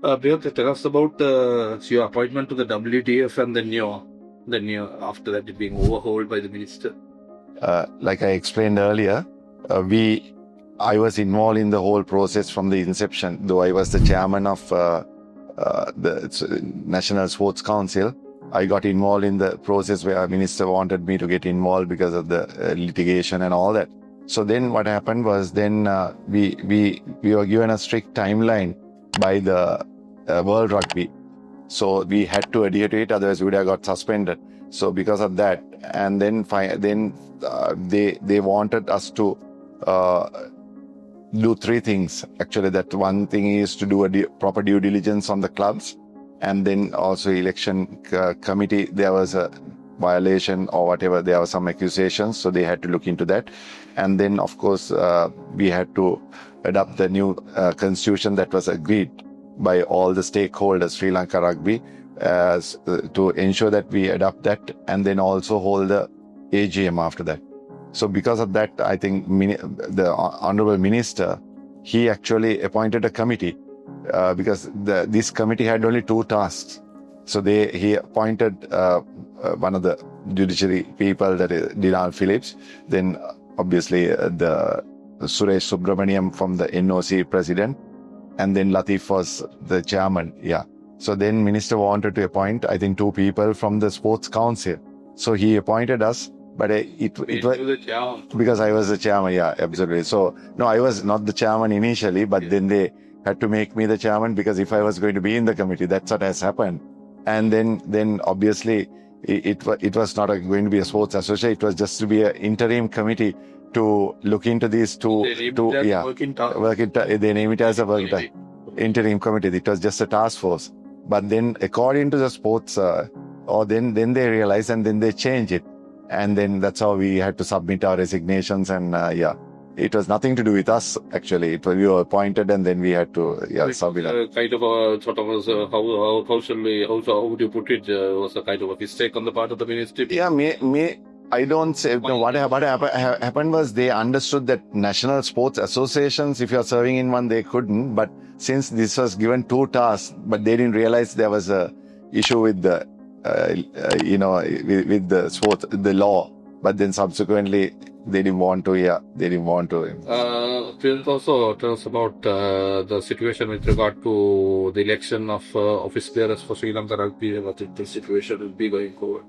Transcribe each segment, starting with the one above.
Priyantha, tell us about your appointment to the WTF and then after that it being overhauled by the minister. Like I explained earlier, I was involved in the whole process from the inception. Though I was the chairman of the National Sports Council, I got involved in the process where our minister wanted me to get involved because of the litigation and all that. So then what happened was we were given a strict timeline by the World Rugby. So we had to adhere to it, otherwise we would have got suspended. So because of that, and then they wanted us to do three things. Actually, that one thing is to do a proper due diligence on the clubs, and then also election committee. There was a violation or whatever. There were some accusations, so they had to look into that. And then, of course, we had to adopt the new constitution that was agreed by all the stakeholders, Sri Lanka Rugby, to ensure that we adopt that, and then also hold the AGM after that. So because of that, I think the Honorable Minister, he actually appointed a committee because this committee had only two tasks. So he appointed one of the judiciary people, that is Dinar Phillips, then obviously the Suresh Subramaniam from the NOC president, and then Latif was the chairman. Yeah. So then minister wanted to appoint, I think, two people from the sports council. So he appointed us, but it was the chairman. Because I was the chairman. Yeah, absolutely. So no, I was not the chairman initially, but then they had to make me the chairman because if I was going to be in the committee, that's what has happened. And then obviously it was not going to be a sports association. It was just to be an interim committee to look into these two. They name it as a working interim committee. It was just a task force. But then according to the sports, then they realized and then they changed it. And then that's how we had to submit our resignations. And it was nothing to do with us, actually. We were appointed and then we had to submit it. Kind of a sort of how would you put it? Was a kind of a mistake on the part of the ministry? Yeah, I don't say. No, what happened was they understood that national sports associations, if you're serving in one, they couldn't. But since this was given two tasks, but they didn't realize there was a issue with the, with the sports, the law. But then subsequently, they didn't want to. Yeah, they didn't want to. Priyantha, also tell us about the situation with regard to the election of office bearers for Sri Lanka Rugby. What the situation will be going forward?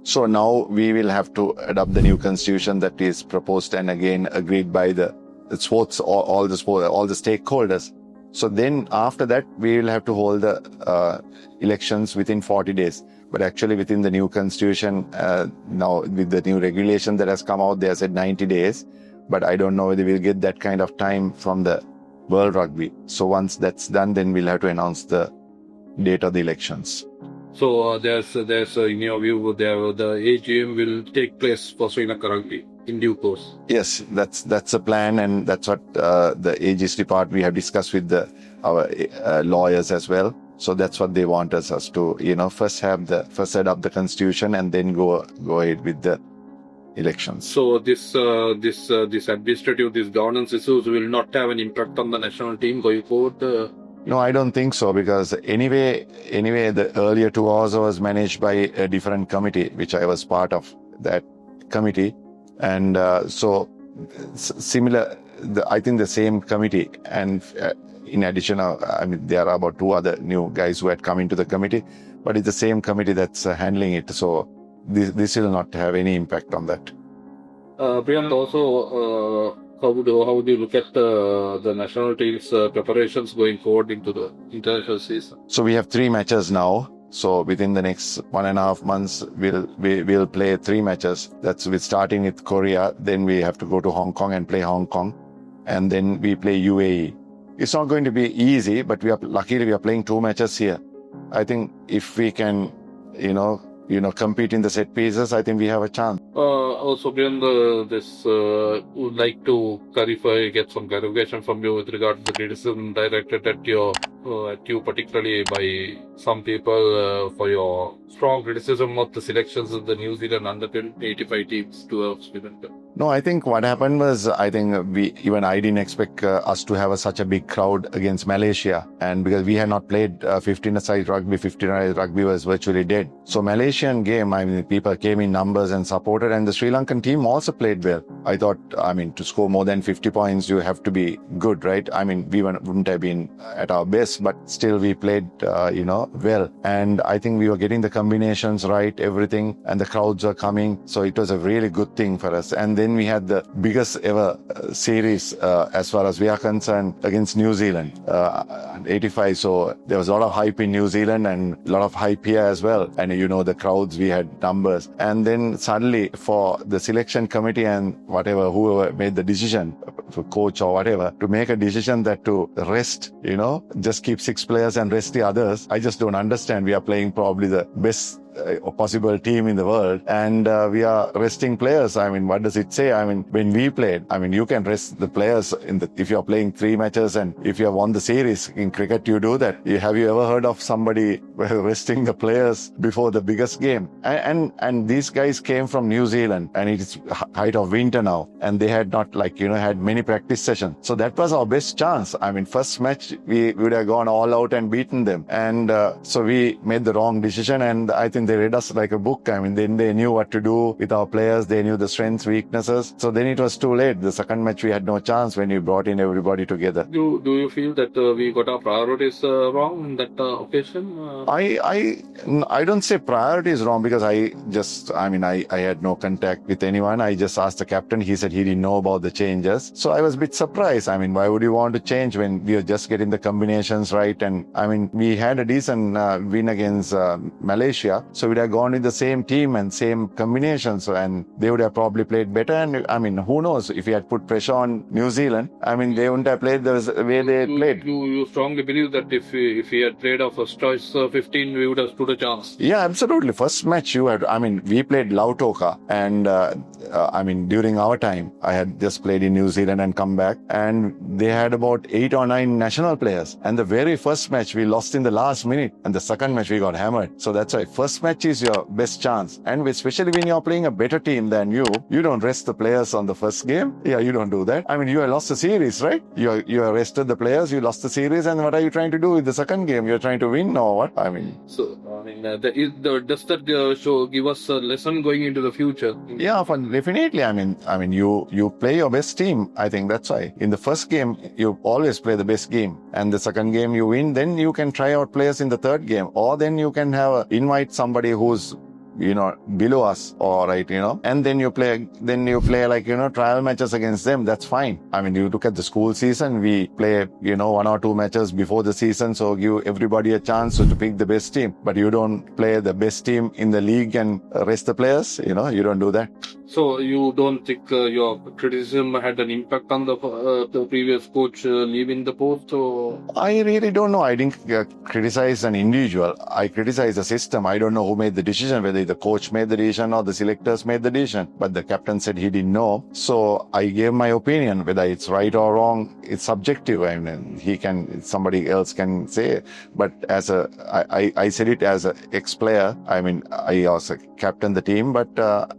So now we will have to adopt the new constitution that is proposed and again agreed by the sports, all the stakeholders. So then after that, we will have to hold the elections within 40 days. But actually within the new constitution, now with the new regulation that has come out, they have said 90 days. But I don't know whether we'll get that kind of time from the World Rugby. So once that's done, then we'll have to announce the date of the elections. So there's in your view, the AGM will take place for Sri Lanka Rugby in due course. Yes, that's a plan, and that's what the AG's department we have discussed with our lawyers as well. So that's what they want us to, first adopt the constitution and then go ahead with the elections. So this administrative, these governance issues will not have an impact on the national team going forward. No, I don't think so, because anyway, the earlier 2 hours was managed by a different committee, which I was part of that committee. And so similar, I think the same committee. And in addition, there are about 2 other new guys who had come into the committee, but it's the same committee that's handling it. So this will not have any impact on that. Priyantha, also, how would you look at the national team's preparations going forward into the international season? So we have 3 matches now. So within the next 1.5 months, we'll play 3 matches. That's with starting with Korea. Then we have to go to Hong Kong and play Hong Kong, and then we play UAE. It's not going to be easy, but luckily we are playing 2 matches here. I think if we can, compete in the set pieces, I think we have a chance. Also, Priyantha, would like to get some clarification from you with regard to the criticism directed at you, particularly by some people for your strong criticism of the selections of the New Zealand under 85 teams to Sri Lanka. No, I think what happened was, I think I didn't expect us to have such a big crowd against Malaysia. And because we had not played 15-a-side rugby, 15-a-side rugby was virtually dead. So Malaysian game, I mean, people came in numbers and supported, and the Sri Lankan team also played well. I thought, I mean, to score more than 50 points, you have to be good, right? I mean, we wouldn't have been at our best, but still we played, well. And I think we were getting the combinations right, everything, and the crowds were coming. So it was a really good thing for us. And then we had the biggest ever series, as far as we are concerned, against New Zealand, 85. So there was a lot of hype in New Zealand and a lot of hype here as well. And the crowds, we had numbers. And then suddenly for the selection committee and whoever made the decision, for coach or whatever, to make a decision that to rest, just keep 6 players and rest the others. I just don't understand. We are playing probably the best possible team in the world, and we are resting players. I mean, what does it say? I mean, when we played, I mean, you can rest the players if you're playing 3 matches and if you have won the series. In cricket, you do that. Have you ever heard of somebody resting the players before the biggest game? And these guys came from New Zealand, and it is height of winter now, and they had not had many practice sessions. So that was our best chance. I mean, first match we would have gone all out and beaten them, and so we made the wrong decision. And I think they read us like a book. I mean, then they knew what to do with our players. They knew the strengths, weaknesses. So then it was too late. The second match, we had no chance when we brought in everybody together. Do you feel that we got our priorities wrong in that occasion? I don't say priorities wrong, because I had no contact with anyone. I just asked the captain. He said he didn't know about the changes. So I was a bit surprised. I mean, why would you want to change when we were just getting the combinations right? And I mean, we had a decent win against Malaysia. So we'd have gone with the same team and same combinations, and they would have probably played better. And I mean, who knows, if we had put pressure on New Zealand, I mean, they wouldn't have played the way they played. You strongly believe that if we had played our first choice 15, we would have stood a chance? Yeah, absolutely. First match, we played Lautoka, and during our time, I had just played in New Zealand and come back, and they had about 8 or 9 national players. And the very first match, we lost in the last minute, and the second match, we got hammered. So that's why first match is your best chance. And especially when you're playing a better team than you don't rest the players on the first game. Yeah, you don't do that. I mean, you have lost the series, right? You arrested the players, you lost the series, and what are you trying to do with the second game? You're trying to win or what? I mean... So, does that show give us a lesson going into the future? Yeah, definitely. I mean, you play your best team. I think that's why. In the first game, you always play the best game. And the second game you win, then you can try out players in the third game. Or then you can invite somebody who's below us, all right, and then you play trial matches against them. That's fine. I mean, you look at the school season, we play 1 or 2 matches before the season, so give everybody a chance to pick the best team. But you don't play the best team in the league and rest the players. You don't do that. So you don't think your criticism had an impact on the previous coach leaving the post? Or? I really don't know. I didn't criticize an individual. I criticized the system. I don't know who made the decision, whether the coach made the decision or the selectors made the decision. But the captain said he didn't know. So I gave my opinion. Whether it's right or wrong, it's subjective. I mean, somebody else can say. But I said it as an ex-player. I mean, I also captained the team, but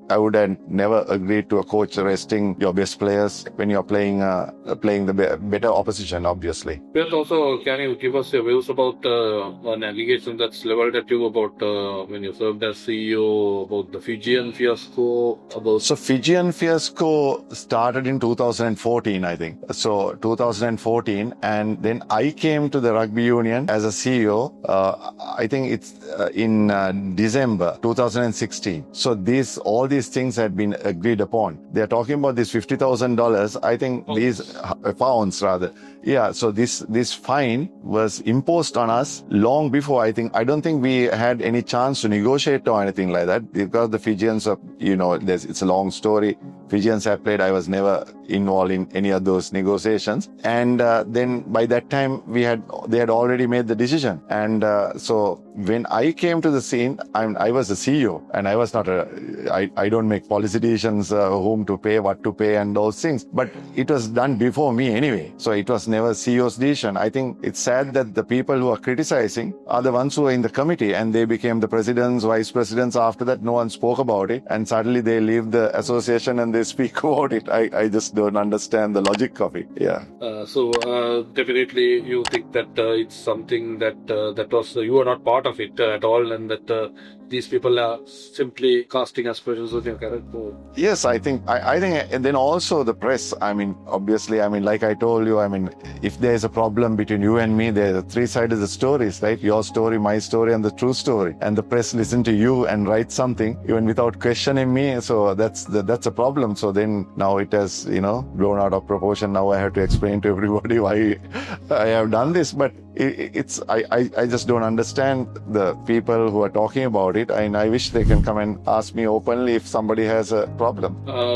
I would have never agreed to a coach resting your best players when you're playing the better opposition, obviously. But also, can you give us your views about an allegation that's leveled at you about when you served as CEO, about the Fijian fiasco? So Fijian fiasco started in 2014, I think. So 2014, and then I came to the rugby union as a CEO. I think it's in December 2016. So all these things had been agreed upon. They are talking about this $50,000. I think these pounds rather. Yeah. So this fine was imposed on us long before. I don't think we had any chance to negotiate or anything like that, because the Fijians are, it's a long story. Fijians have played. I was never involved in any of those negotiations. And then by that time they had already made the decision. And so when I came to the scene, I was a CEO, and I was not I don't make policy decisions, whom to pay, what to pay, and those things. But it was done before me anyway. So it was never CEO's decision. I think it's sad that the people who are criticizing are the ones who are in the committee, and they became the presidents, vice presidents. After that, no one spoke about it. And suddenly they leave the association and they they speak about it. I just don't understand the logic of it. Yeah. So definitely you think that it's something that that was you are not part of it at all, and that these people are simply casting aspersions on your character. Yes, I think, and then also the press. I mean, obviously, I mean, like I told you, I mean, if there is a problem between you and me, there are three sides of the stories, right? Your story, my story, and the true story. And the press listen to you and write something even without questioning me. So that's a problem. So then now it has, blown out of proportion. Now I have to explain to everybody why I have done this. But I just don't understand the people who are talking about it, and I wish they can come and ask me openly if somebody has a problem.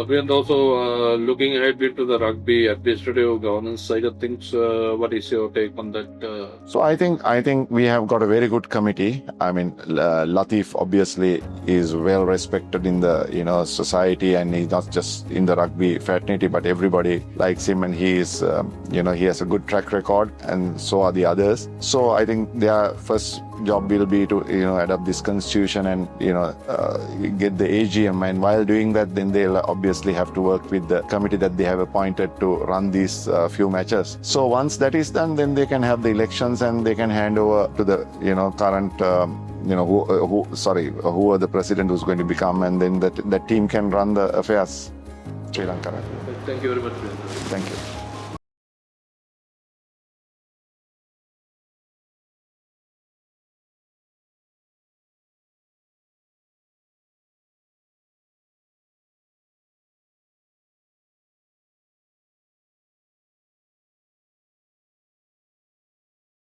We are also looking ahead into the rugby administrative governance side of things. What is your take on that? So I think we have got a very good committee. I mean, Latif obviously is well respected in the society, and he's not just in the rugby fraternity, but everybody likes him, and he is he has a good track record, and so are the others. So I think their first job will be to adapt this constitution and get the AGM, and while doing that, then they'll obviously have to work with the committee that they have appointed to run these few matches. So once that is done, then they can have the elections and they can hand over to the current who are the president who's going to become, and then that team can run the affairs. Sri Lanka. Thank you very much. Thank you.